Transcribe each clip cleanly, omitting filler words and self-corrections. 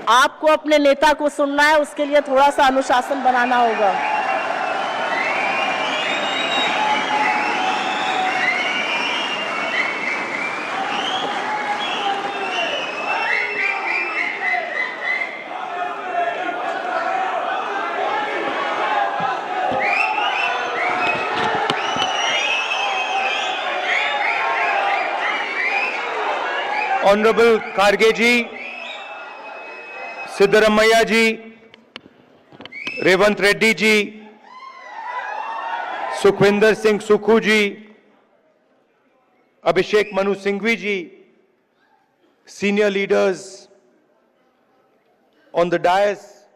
आपको अपने नेता को सुनना है, उसके लिए थोड़ा सा अनुशासन बनाना होगा। Honorable Kharge ji, Siddaramaiah ji, Revant Reddy ji, Sukhwinder Singh Sukhu ji, Abhishek Manu Singhvi ji, senior leaders on the dais,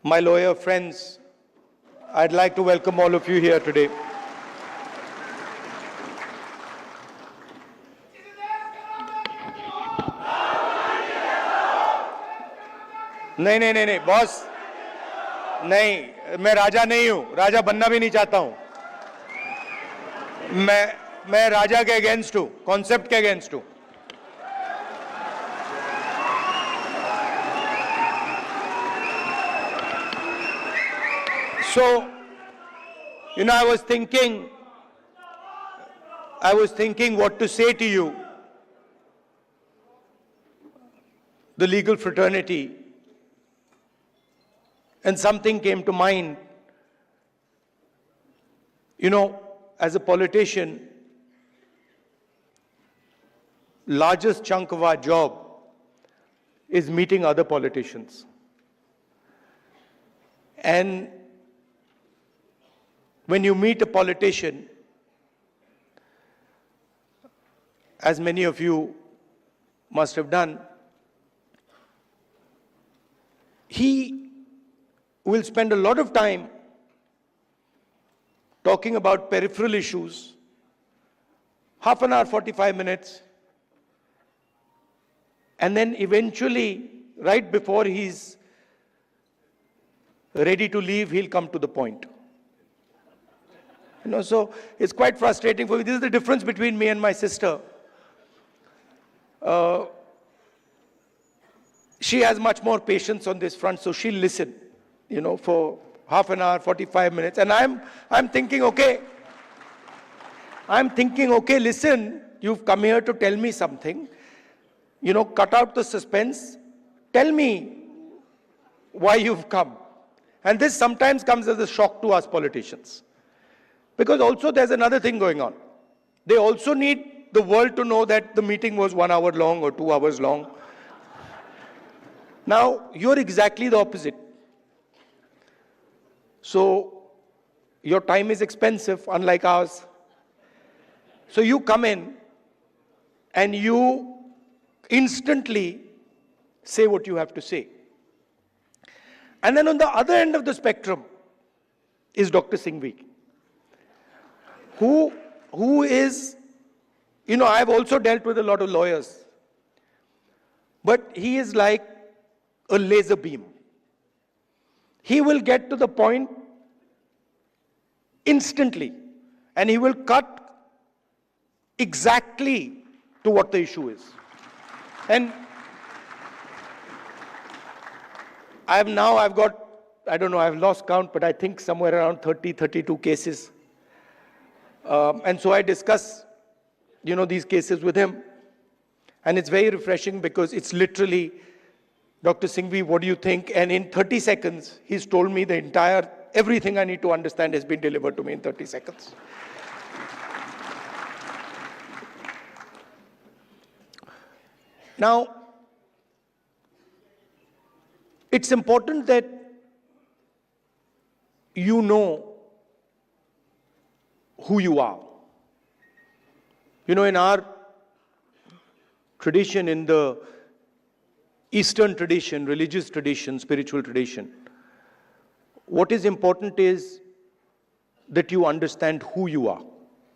my lawyer friends, I'd like to welcome all of you here today. नहीं boss, नहीं, मैं राजा नहीं हूं, राजा बनना भी नहीं चाहता हूं। मैं राजा के अगेंस्ट हूं, कॉन्सेप्ट के अगेंस्ट हूं। So, you know, I was thinking what to say to you, the legal fraternity. And something came to mind. You know, as a politician, largest chunk of our job is meeting other politicians. And when you meet a politician, as many of you must have done, he will spend a lot of time talking about peripheral issues, half an hour, 45 minutes, and then eventually, right before he's ready to leave, he'll come to the point. You know, so it's quite frustrating for me. This is the difference between me and my sister. She has much more patience on this front, so she'll listen, you know, for half an hour, 45 minutes. And I'm thinking, okay, listen, you've come here to tell me something. You know, cut out the suspense. Tell me why you've come. And this sometimes comes as a shock to us politicians. Because also there's another thing going on. They also need the world to know that the meeting was 1 hour long or 2 hours long. Now, you're exactly the opposite. So, your time is expensive, unlike ours. So you come in and you instantly say what you have to say. And then on the other end of the spectrum is Dr. Singhvi, who is, you know, I've also dealt with a lot of lawyers, but he is like a laser beam. He will get to the point instantly, and he will cut exactly to what the issue is. And I've got, I don't know, I've lost count, but I think somewhere around 30, 32 cases. And so I discuss, you know, these cases with him. And it's very refreshing because it's literally, Dr. Singhvi, what do you think? And in 30 seconds, he's told me the entire, everything I need to understand has been delivered to me in 30 seconds. Now, it's important that you know who you are. You know, in our tradition, in the Eastern tradition, religious tradition, spiritual tradition, what is important is that you understand who you are.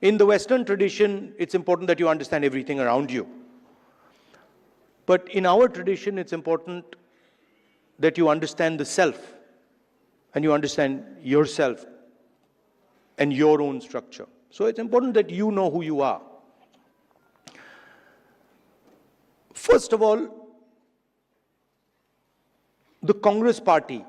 In the Western tradition, it's important that you understand everything around you. But in our tradition, it's important that you understand the self, and you understand yourself and your own structure. So it's important that you know who you are. First of all, the Congress party,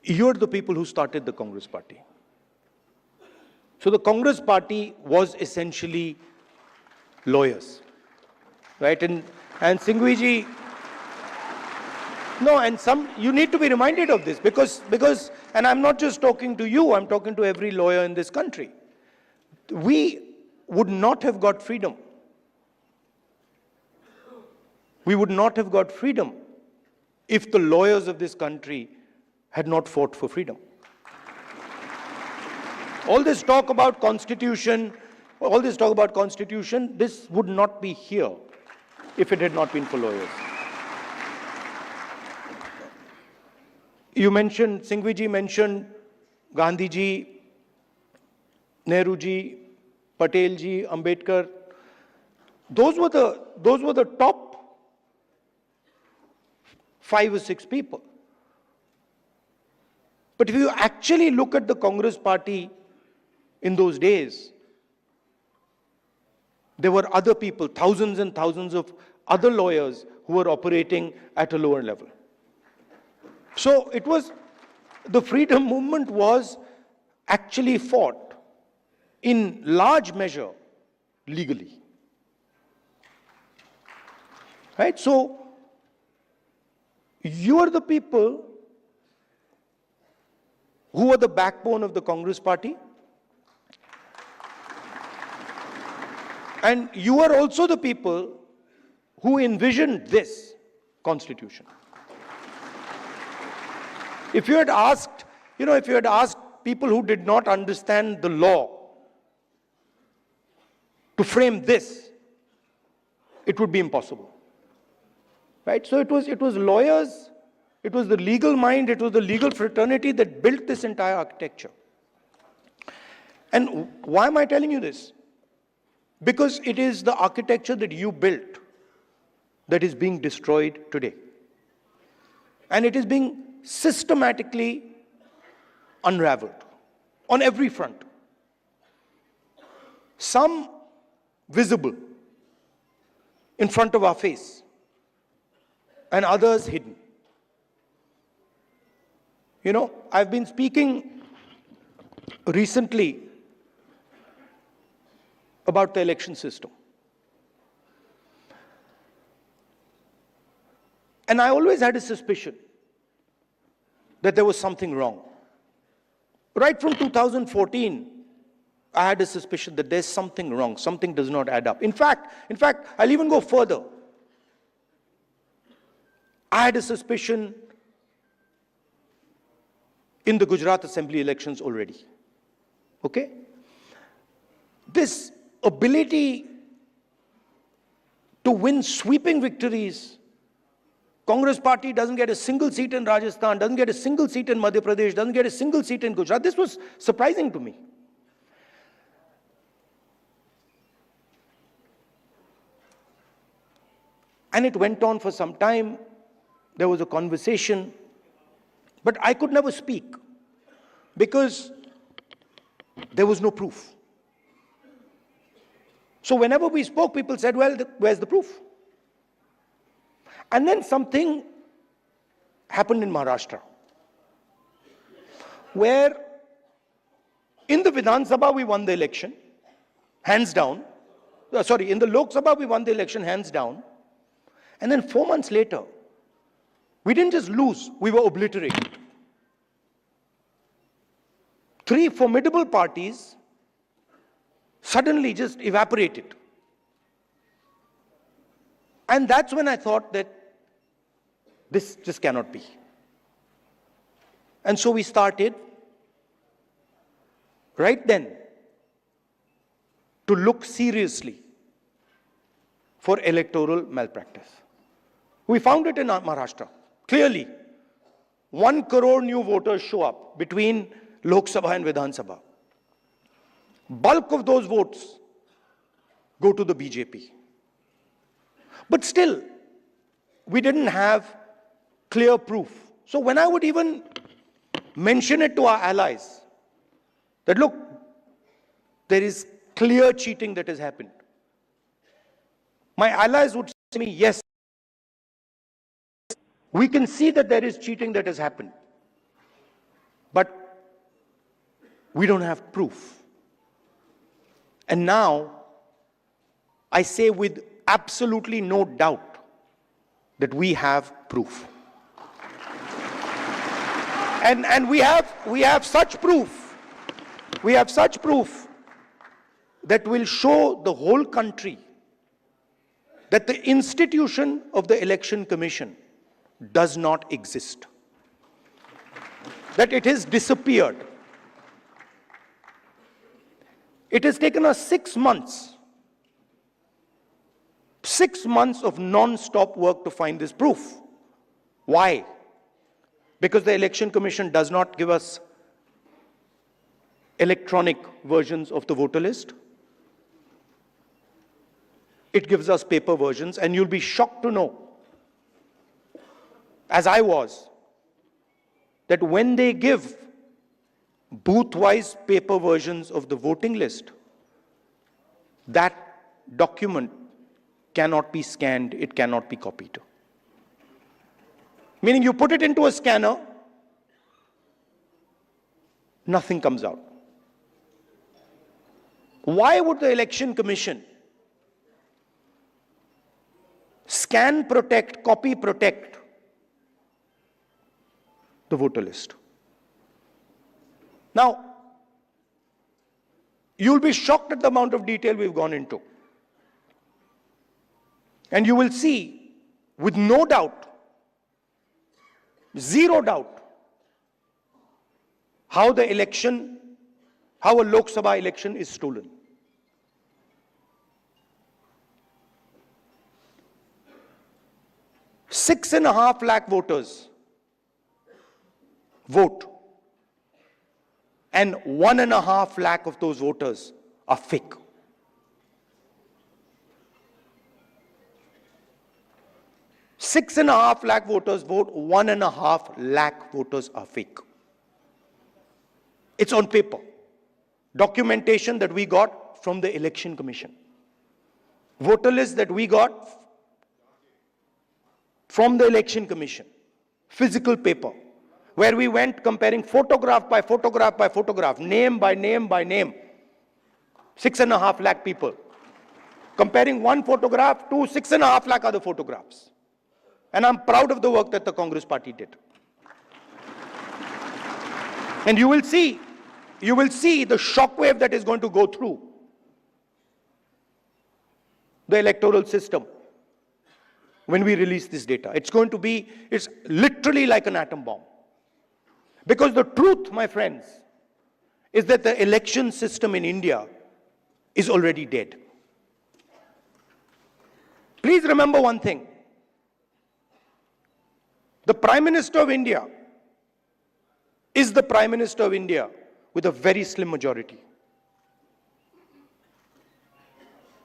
you're the people who started the Congress party. So the Congress party was essentially lawyers, right? And Singhvi no, and you need to be reminded of this because, and I'm not just talking to you, I'm talking to every lawyer in this country. We would not have got freedom. We would not have got freedom if the lawyers of this country had not fought for freedom. All this talk about constitution, this would not be here if it had not been for lawyers. You mentioned, Singhvi ji mentioned Gandhi ji, Nehru ji, Patel ji, Ambedkar. Those were the top 5 or 6 people. But if you actually look at the Congress party in those days, there were other people, thousands and thousands of other lawyers who were operating at a lower level. So the freedom movement was actually fought in large measure legally. Right? So you are the people who are the backbone of the Congress party. And you are also the people who envisioned this constitution. If you had asked, people who did not understand the law to frame this, it would be impossible. Right? So it was lawyers, it was the legal mind, it was the legal fraternity that built this entire architecture. And why am I telling you this? Because it is the architecture that you built that is being destroyed today. And it is being systematically unraveled on every front. Some visible in front of our face and others hidden. I've been speaking recently about the election system. And I always had a suspicion that there was something wrong. Right from 2014, I had a suspicion that there's something wrong, something does not add up. In fact, I'll even go further. I had a suspicion in the Gujarat Assembly elections already. Okay? This ability to win sweeping victories. Congress party doesn't get a single seat in Rajasthan, doesn't get a single seat in Madhya Pradesh, doesn't get a single seat in Gujarat. This was surprising to me. And it went on for some time. There was a conversation, but I could never speak because there was no proof. So whenever we spoke, people said, well, where's the proof? And then something happened in Maharashtra, where in the Vidhan Sabha we won the election, hands down. In the Lok Sabha we won the election, hands down. And then 4 months later, we didn't just lose, we were obliterated. 3 formidable parties suddenly just evaporated. And that's when I thought that this just cannot be. And so we started right then to look seriously for electoral malpractice. We found it in Maharashtra. Clearly, 1 crore new voters show up between Lok Sabha and Vidhan Sabha. Bulk of those votes go to the BJP. But still, we didn't have clear proof. So when I would even mention it to our allies, that look, there is clear cheating that has happened, my allies would to me, yes, we can see that there is cheating that has happened, but we don't have proof. And now, I say with absolutely no doubt that we have proof. And we have such proof. We have such proof that will show the whole country that the institution of the Election Commission does not exist. That it has disappeared. It has taken us 6 months. 6 months of non-stop work to find this proof. Why? Because the Election Commission does not give us electronic versions of the voter list. It gives us paper versions, and you'll be shocked to know, as I was, that when they give booth-wise paper versions of the voting list, that document cannot be scanned, it cannot be copied. Meaning you put it into a scanner, nothing comes out. Why would the Election Commission scan protect, copy protect the voter list? Now, you'll be shocked at the amount of detail we've gone into. And you will see, with no doubt, zero doubt, how a Lok Sabha election is stolen. Six and a half lakh voters vote, and 1.5 lakh of those voters are fake. Six and a half lakh voters vote, 1.5 lakh voters are fake. It's on paper. Documentation that we got from the Election Commission. Voter list that we got from the Election Commission. Physical paper. Where we went comparing photograph by photograph by photograph, name by name by name. 6.5 lakh people. Comparing one photograph to 6.5 lakh other photographs. And I'm proud of the work that the Congress party did. And you will see the shockwave that is going to go through the electoral system when we release this data. It's literally like an atom bomb. Because the truth, my friends, is that the election system in India is already dead. Please remember one thing. The Prime Minister of India is the Prime Minister of India with a very slim majority.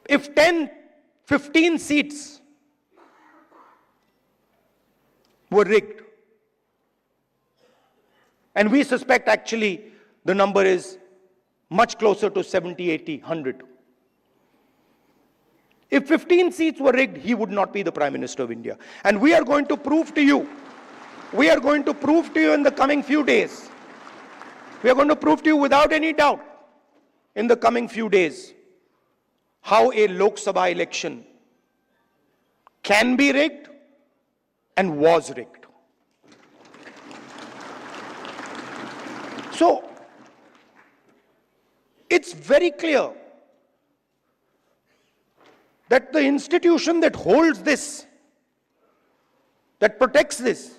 If 10, 15 seats were rigged, and we suspect actually the number is much closer to 70, 80, 100. If 15 seats were rigged, he would not be the Prime Minister of India. And we are going to prove to you, in the coming few days, we are going to prove to you without any doubt in the coming few days how a Lok Sabha election can be rigged and was rigged. So, it's very clear that the institution that holds this, that protects this,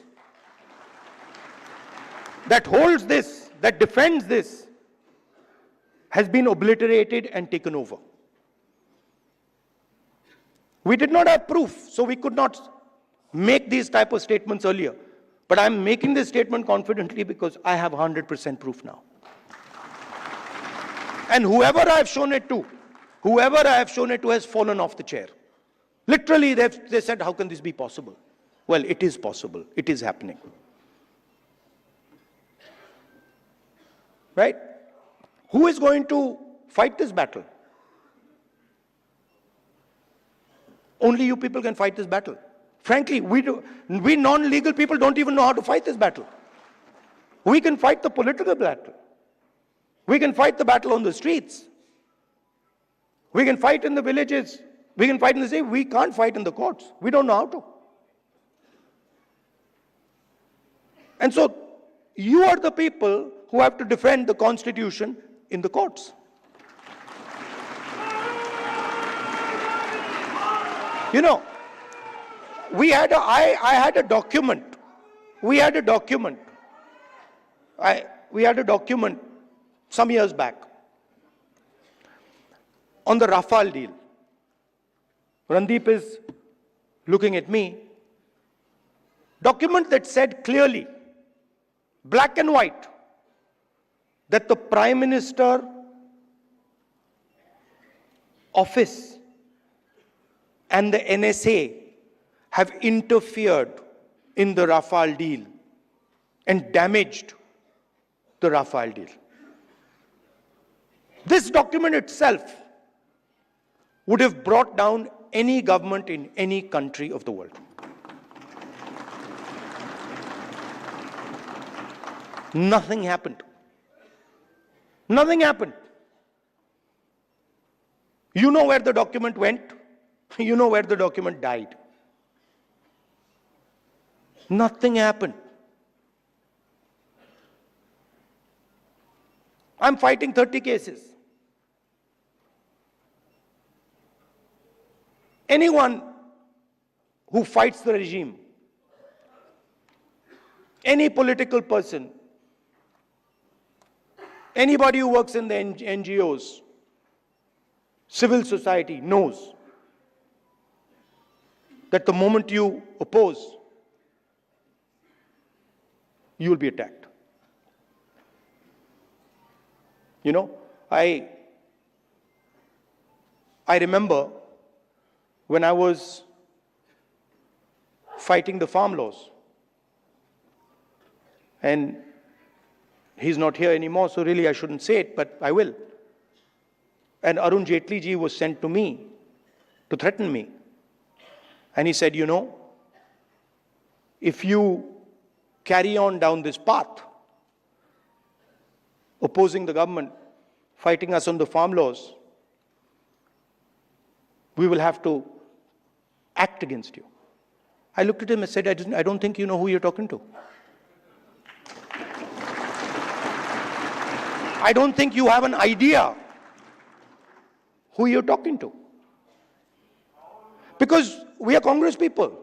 that holds this, that defends this, has been obliterated and taken over. We did not have proof, so we could not make these type of statements earlier. But I'm making this statement confidently because I have 100% proof now. And whoever I have shown it to has fallen off the chair. Literally, they said, how can this be possible? Well, it is possible. It is happening. Right? Who is going to fight this battle? Only you people can fight this battle. Frankly, we non-legal people don't even know how to fight this battle. We can fight the political battle. We can fight the battle on the streets. We can fight in the villages. We can fight in the city. We can't fight in the courts. We don't know how to. And so, you are the people who have to defend the Constitution in the courts. You know, I had a document. We had a document some years back on the Rafale deal. Randeep is looking at me. Document that said clearly, black and white, that the Prime Minister office and the NSA have interfered in the Rafale deal and damaged the Rafale deal. This document itself would have brought down any government in any country of the world. Nothing happened. Nothing happened. You know where the document went? You know where the document died. Nothing happened. I'm fighting 30 cases. Anyone who fights the regime, any political person, anybody who works in the NGOs, civil society knows that the moment you oppose, you will be attacked. You know, I remember when I was fighting the farm laws, and he's not here anymore, so really I shouldn't say it, but I will. And Arun Jaitley ji was sent to me to threaten me. And he said, you know, if you carry on down this path, opposing the government, fighting us on the farm laws, we will have to act against you. I looked at him and said, I don't think you know who you're talking to. I don't think you have an idea who you're talking to. Because we are Congress people.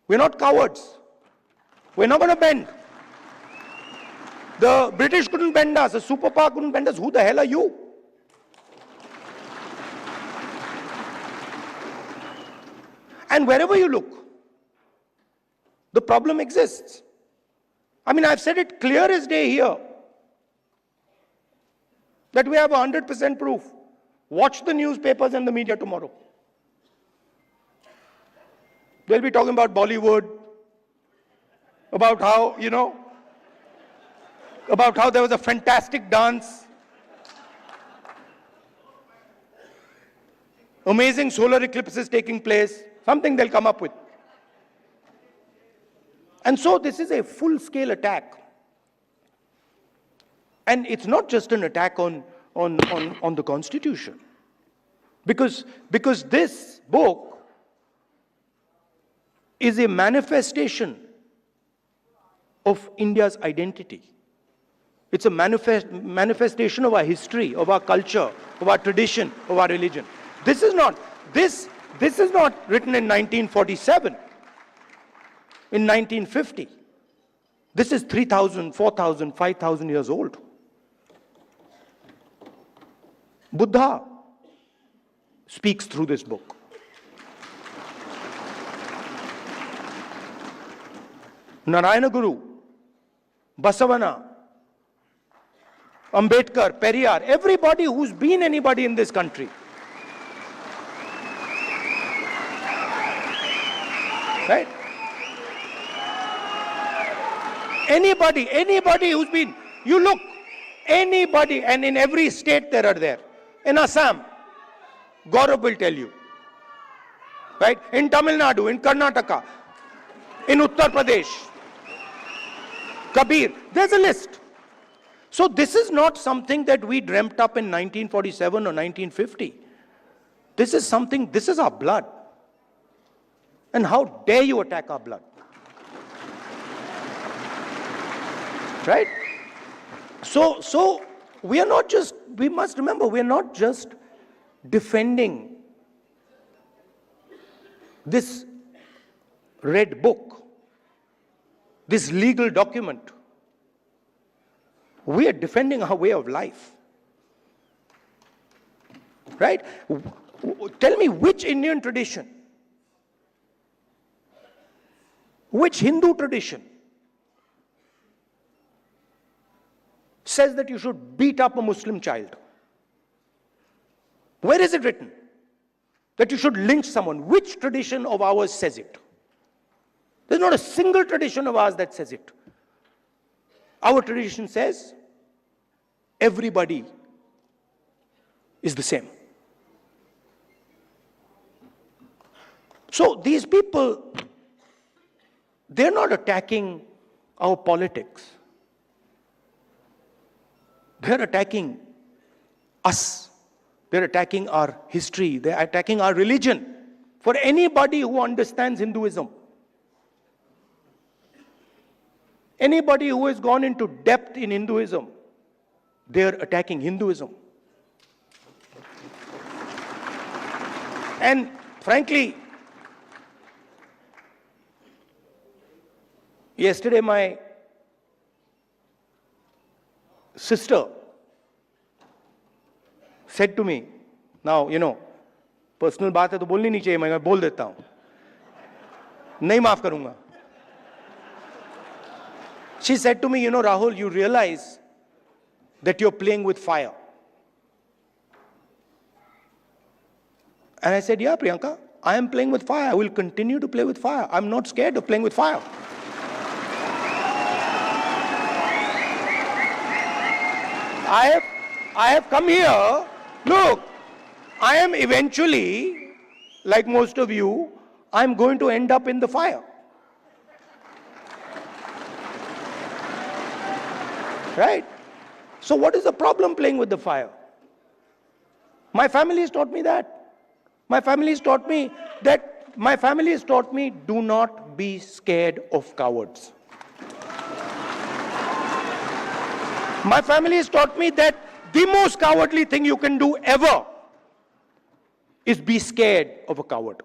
We're not cowards. We're not going to bend. The British couldn't bend us. The superpower couldn't bend us. Who the hell are you? And wherever you look, the problem exists. I mean, I've said it clear as day here that we have 100% proof. Watch the newspapers and the media tomorrow. They'll be talking about Bollywood, about how, you know, about how there was a fantastic dance, amazing solar eclipses taking place, something they'll come up with. And so this is a full-scale attack. And it's not just an attack on the Constitution. Because this book is a manifestation of India's identity. It's a manifestation of our history, of our culture, of our tradition, of our religion. This is not written in 1947, in 1950. This is 3,000, 4,000, 5,000 years old. Buddha speaks through this book. Narayana Guru, Basavana, Ambedkar, Periyar, everybody who's been anybody in this country. Right? Anybody who's been, you look, anybody, and in every state there are there. In Assam, Gaurav will tell you. right? In Tamil Nadu, in Karnataka, in Uttar Pradesh, Kabir, there's a list. So this is not something that we dreamt up in 1947 or 1950. This is something, this is our blood. And how dare you attack our blood? Right? So we are not just, we must remember, we are not just defending this red book, this legal document. We are defending our way of life. Right? Tell me which Indian tradition, which Hindu tradition says that you should beat up a Muslim child? Where is it written that you should lynch someone? Which tradition of ours says it? There's not a single tradition of ours that says it. Our tradition says everybody is the same. So these people, they're not attacking our politics. They're attacking us. They're attacking our history. They're attacking our religion. For anybody who understands Hinduism, anybody who has gone into depth in Hinduism, they're attacking Hinduism. And frankly, yesterday my sister said to me, now, you know, personal बात है तो बोलनी नहीं चाहिए, मैं बोल देता हूँ, नहीं माफ करूँगा. She said to me, you know, Rahul, you realize that you're playing with fire. And I said, yeah, Priyanka, I am playing with fire. I will continue to play with fire. I'm not scared of playing with fire. I have come here. Look, I am eventually, like most of you, I'm going to end up in the fire. Right? So what is the problem playing with the fire? My family has taught me that. My family has taught me do not be scared of cowards. My family has taught me that the most cowardly thing you can do ever is be scared of a coward.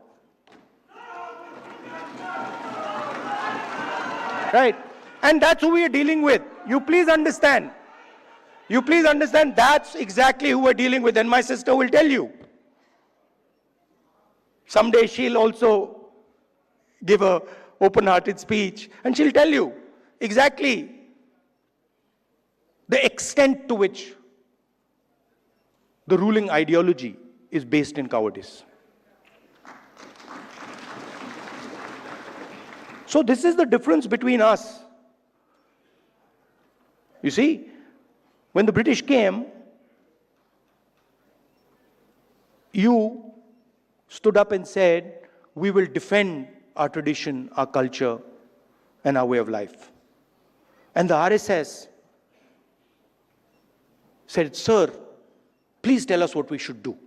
Right? And that's who we are dealing with. You please understand. You please understand that's exactly who we're dealing with. And my sister will tell you. Someday she'll also give a open-hearted speech and she'll tell you exactly the extent to which the ruling ideology is based in cowardice. So this is the difference between us. You see, when the British came, you stood up and said, we will defend our tradition, our culture, and our way of life. And the RSS said, sir, please tell us what we should do.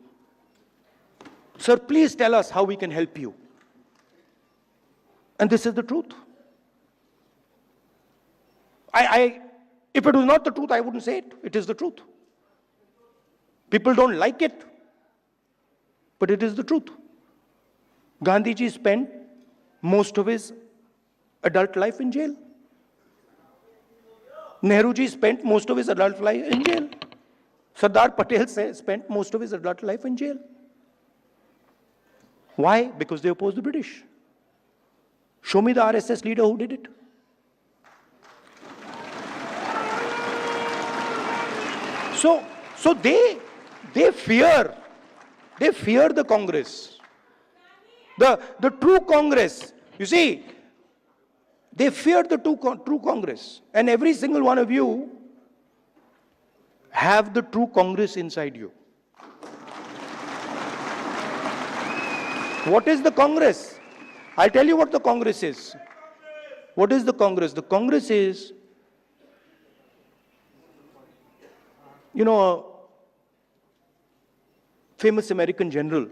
Sir, please tell us how we can help you. And this is the truth. If it was not the truth, I wouldn't say it. It is the truth. People don't like it, but it is the truth. Gandhiji spent most of his adult life in jail. Nehruji spent most of his adult life in jail. Sardar Patel spent most of his adult life in jail. Why? Because they opposed the British. Show me the RSS leader who did it. So they fear the Congress. The true Congress. You see, they fear the true Congress. And every single one of you have the true Congress inside you. What is the Congress? I'll tell you what the Congress is. What is the Congress? The Congress is, a famous American general,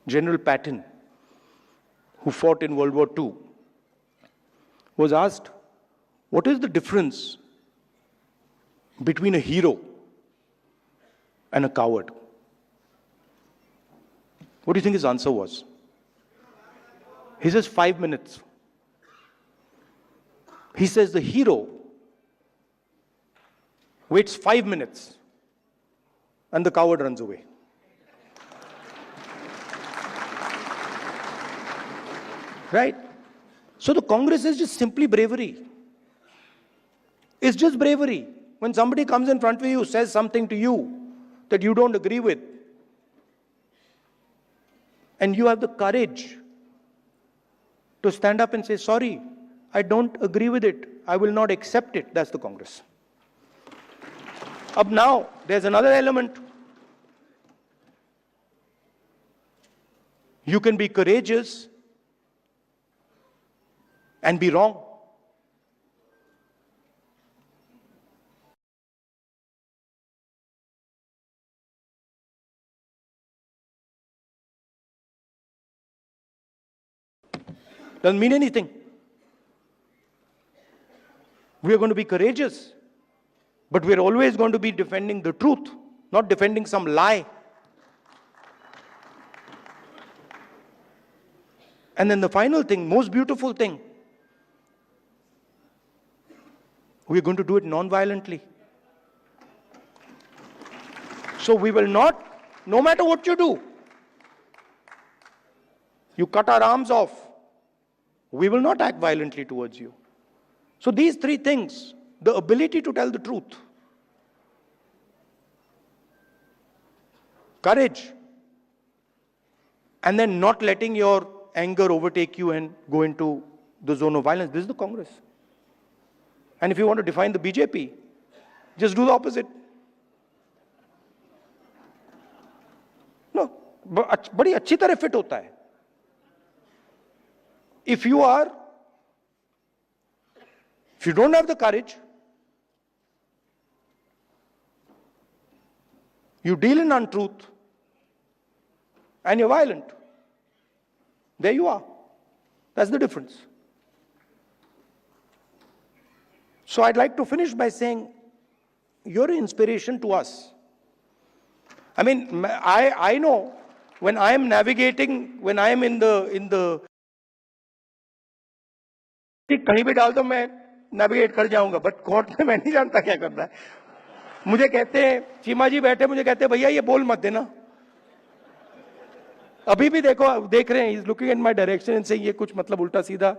General Patton, who fought in World War II, was asked, what is the difference between a hero and a coward? What do you think his answer was? He says 5 minutes. He says the hero waits 5 minutes and the coward runs away. Right? So the Congress is just simply bravery. It's just bravery. When somebody comes in front of you, says something to you that you don't agree with, and you have the courage to stand up and say, sorry, I don't agree with it. I will not accept it. That's the Congress. Up now, there's another element. You can be courageous and be wrong. Doesn't mean anything. We are going to be courageous, but we are always going to be defending the truth, not defending some lie. And then the final thing, most beautiful thing, we are going to do it non-violently. So we will not, no matter what you do, you cut our arms off, we will not act violently towards you. So these three things, the ability to tell the truth, courage, and then not letting your anger overtake you and go into the zone of violence. This is the Congress. And if you want to define the BJP, just do the opposite. No, बड़ी अच्छी तरह fit होता है. If you don't have the courage, you deal in untruth, and you're violent. There you are. That's the difference. So I'd like to finish by saying, you're an inspiration to us. I mean, I know when I am navigating, when I am in the कहीं भी डाल दो मैं navigate कर जाऊंगा, but court में मैं नहीं जानता क्या करना है. मुझे कहते हैं, चीमा जी बैठे, मुझे कहते हैं भैया ये बोल मत देना. अभी भी देख रहे हैं, he's looking in my direction and saying ये कुछ मतलब उल्टा सीधा.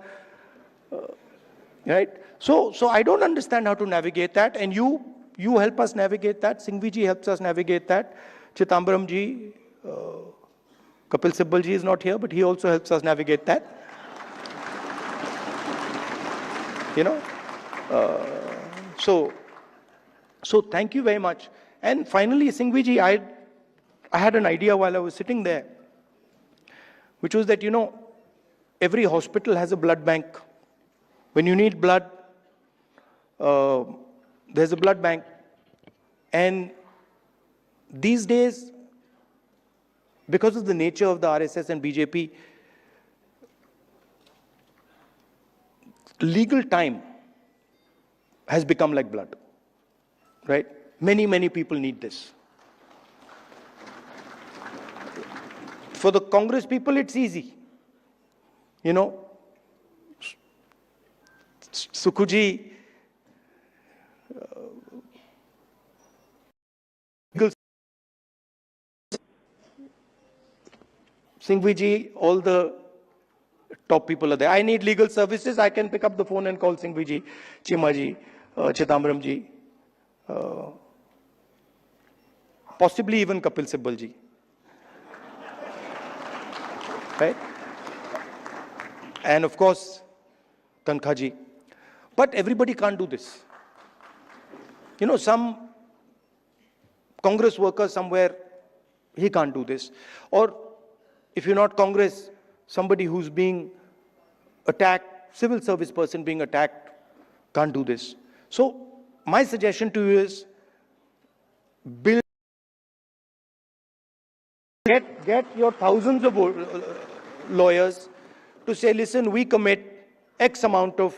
Right? So I don't understand how to navigate that, and you help us navigate that. Singhvi ji helps us navigate that. Chithambaram ji, Kapil Sibbal ji is not here, but he also helps us navigate that. So thank you very much. And finally, Singhvi ji, I had an idea while I was sitting there, which was that, every hospital has a blood bank. When you need blood, there's a blood bank. And these days, because of the nature of the RSS and BJP, legal time has become like blood, right? Many people need this. For the Congress people, it's easy. Sukhuji, Singhvi ji, all the top people are there. I need legal services. I can pick up the phone and call Singhvi ji, Chima ji, Chithambaram ji, possibly even Kapil Sibbal ji. Right? And of course, Tankha ji. But everybody can't do this. Some Congress worker somewhere he can't do this. Or if you're not Congress, somebody who's being attacked, civil service person being attacked, can't do this. So my suggestion to you is build, get your thousands of lawyers to say, listen, we commit X amount of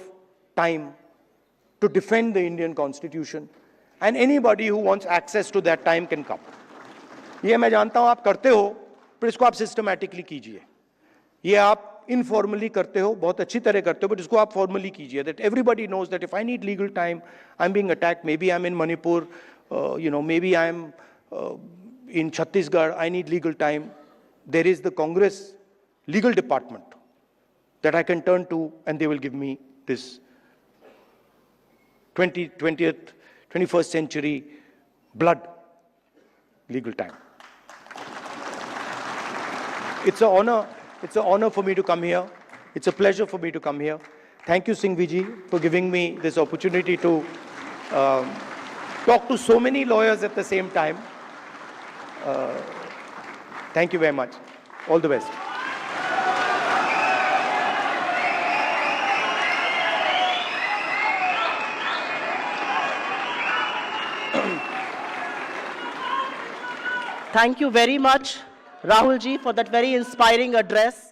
time to defend the Indian Constitution, and anybody who wants access to that time can come. ये मैं जानता हूं आप करते हो, पर इसको आप सिस्टमैटिकली कीजिए. ये आप इनफॉर्मली करते हो, बहुत अच्छी तरह करते हो, but इसको आप फॉर्मली कीजिए. That everybody knows that if I need legal time, I'm being attacked. Maybe I'm in Manipur, maybe I'm in Chhattisgarh. I need legal time. There is the Congress legal department that I can turn to, and they will give me this 21st century blood legal time. It's an honor for me to come here. It's a pleasure for me to come here. Thank you, Singhvi ji, for giving me this opportunity to talk to so many lawyers at the same time. Thank you very much. All the best. Thank you very much, Rahul ji, for that very inspiring address.